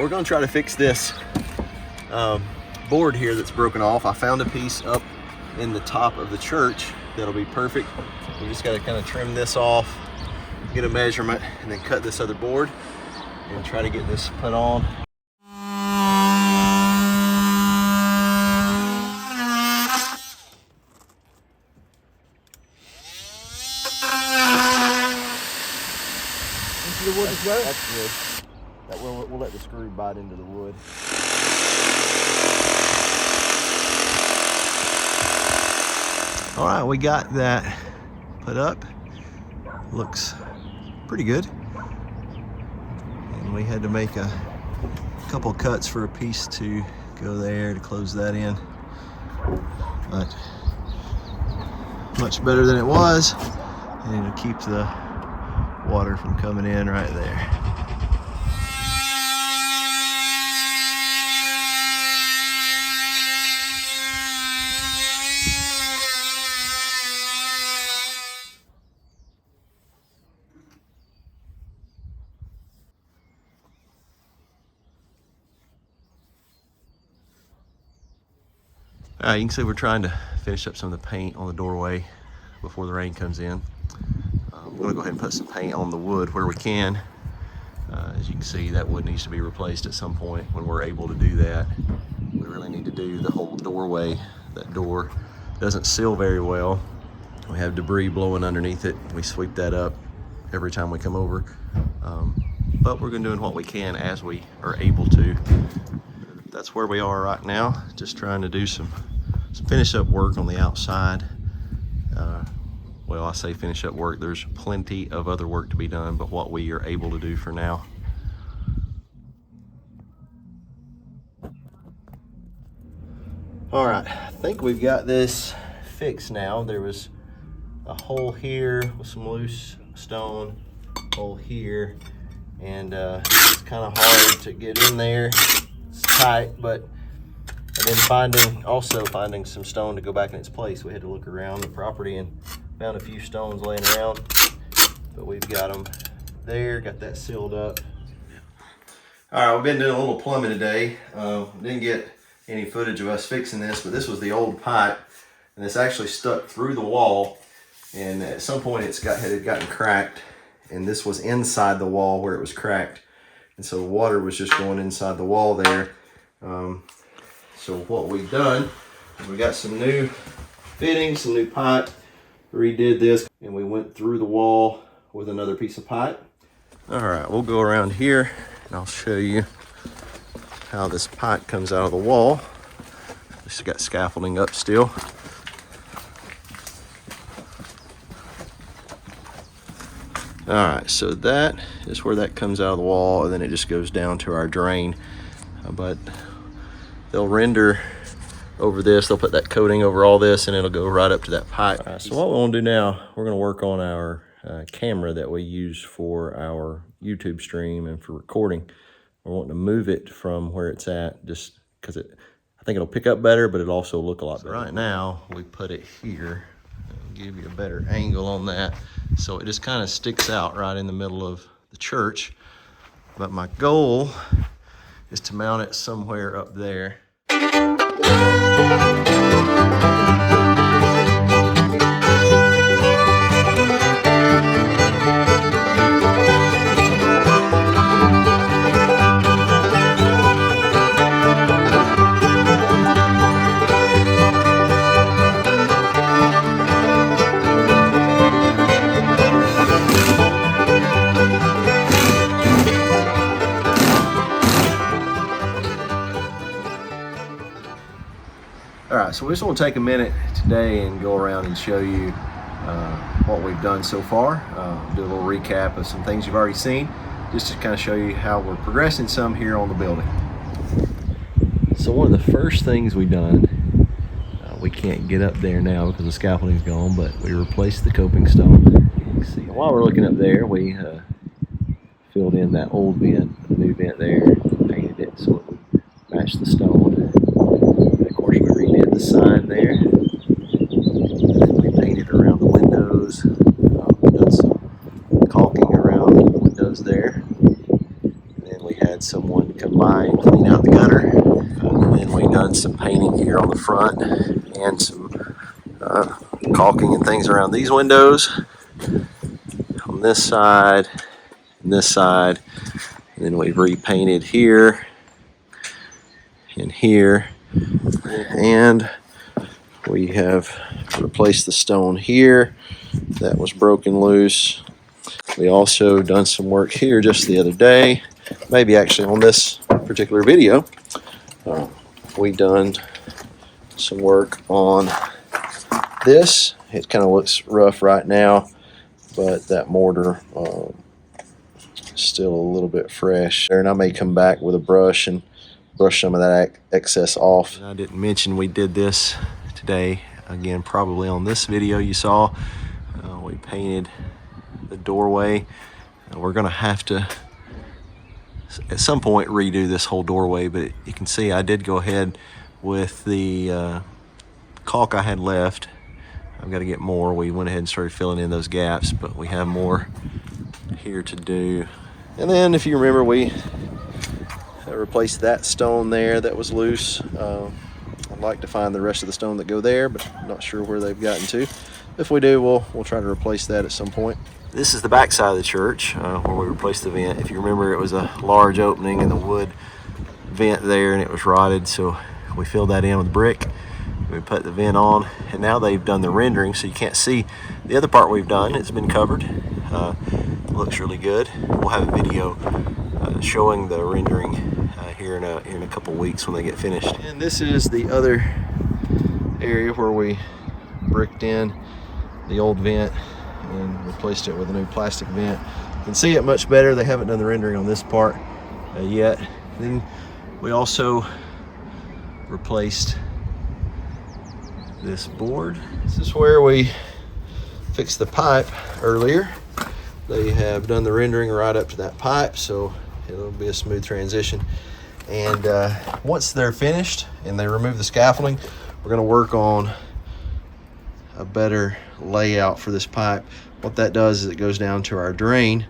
we're gonna try to fix this board here that's broken off. I found a piece up in the top of the church that'll be perfect. We just gotta kind of trim this off, get a measurement, and then cut this other board and try to get this put on. Into the wood as well? That's good. That we'll let the screw bite into the wood. All right, we got that put up. Looks pretty good. And we had to make a couple cuts for a piece to go there to close that in. But much better than it was. And it'll keep the water from coming in right there. You can see we're trying to finish up some of the paint on the doorway before the rain comes in. I'm going to go ahead and put some paint on the wood where we can. As you can see, that wood needs to be replaced at some point when we're able to do that. We really need to do the whole doorway. That door doesn't seal very well. We have debris blowing underneath it. We sweep that up every time we come over. But we're going to do what we can as we are able to. That's where we are right now, just trying to do some finish up work on the outside. Well, I say finish up work, there's plenty of other work to be done, but what we are able to do for now. All right, I think we've got this fixed now. There was a hole here with some loose stone, hole here, and it's kind of hard to get in there. It's tight, but and then also finding some stone to go back in its place. We had to look around the property and found a few stones laying around, but we've got them there, got that sealed up. All right, we've been doing a little plumbing today. Didn't get any footage of us fixing this, but this was the old pipe, and it's actually stuck through the wall, and at some point it had gotten cracked, and this was inside the wall where it was cracked, and so water was just going inside the wall there. So what we've done is we got some new fittings, some new pipe, redid this, and we went through the wall with another piece of pipe. All right, we'll go around here and I'll show you how this pipe comes out of the wall. Just got scaffolding up still. All right, so that is where that comes out of the wall, and then it just goes down to our drain. But they'll render over this, they'll put that coating over all this, and it'll go right up to that pipe. All right, so what we want to do now, we're going to work on our camera that we use for our YouTube stream and for recording. We're wanting to move it from where it's at, just because I think it'll pick up better, but it'll also look a lot better. Right now, we put it here. I'll give you a better angle on that. So it just kind of sticks out right in the middle of the church. But my goal is to mount it somewhere up there. All right, so we just want to take a minute today and go around and show you what we've done so far. Do a little recap of some things you've already seen, just to kind of show you how we're progressing some here on the building. So one of the first things we've done, we can't get up there now because the scaffolding's gone, but we replaced the coping stone. You can see while we're looking up there, we filled in that old vent, the new vent there, painted it so it would match the stone. We redid the sign there. We painted around the windows. Done some caulking around the windows there. And then we had someone come by and clean out the gutter. And then we've done some painting here on the front and some caulking and things around these windows on this side and this side. And then we've repainted here and here, and we have replaced the stone here that was broken loose. We also done some work here just the other day, maybe actually on this particular video. We done some work on this. It kind of looks rough right now, but that mortar is still a little bit fresh. And I may come back with a brush and brush some of that excess off. And I didn't mention we did this today. Again, probably on this video you saw, we painted the doorway. We're gonna have to at some point redo this whole doorway, but you can see I did go ahead with the caulk I had left. I've got to get more. We went ahead and started filling in those gaps, but we have more here to do. And then if you remember, we replaced that stone there that was loose. I'd like to find the rest of the stone that go there, but I'm not sure where they've gotten to. If we do, we'll try to replace that at some point. This is the back side of the church where we replaced the vent. If you remember, it was a large opening in the wood vent there, and it was rotted, so we filled that in with brick. We put the vent on, and now they've done the rendering, so you can't see the other part we've done. It's been covered. It looks really good. We'll have a video showing the rendering here in a couple weeks when they get finished. And this is the other area where we bricked in the old vent and replaced it with a new plastic vent. You can see it much better. They haven't done the rendering on this part yet. Then we also replaced this board. This is where we fixed the pipe earlier. They have done the rendering right up to that pipe, so it'll be a smooth transition. And once they're finished and they remove the scaffolding, we're going to work on a better layout for this pipe. What that does is it goes down to our drain,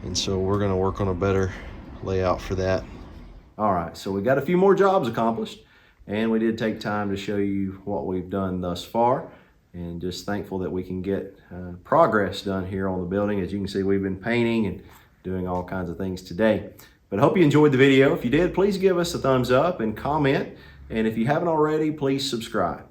and so we're going to work on a better layout for that. All right, so we got a few more jobs accomplished, and we did take time to show you what we've done thus far, and just thankful that we can get progress done here on the building. As you can see, we've been painting and doing all kinds of things today. But I hope you enjoyed the video. If you did, please give us a thumbs up and comment, and if you haven't already, please subscribe.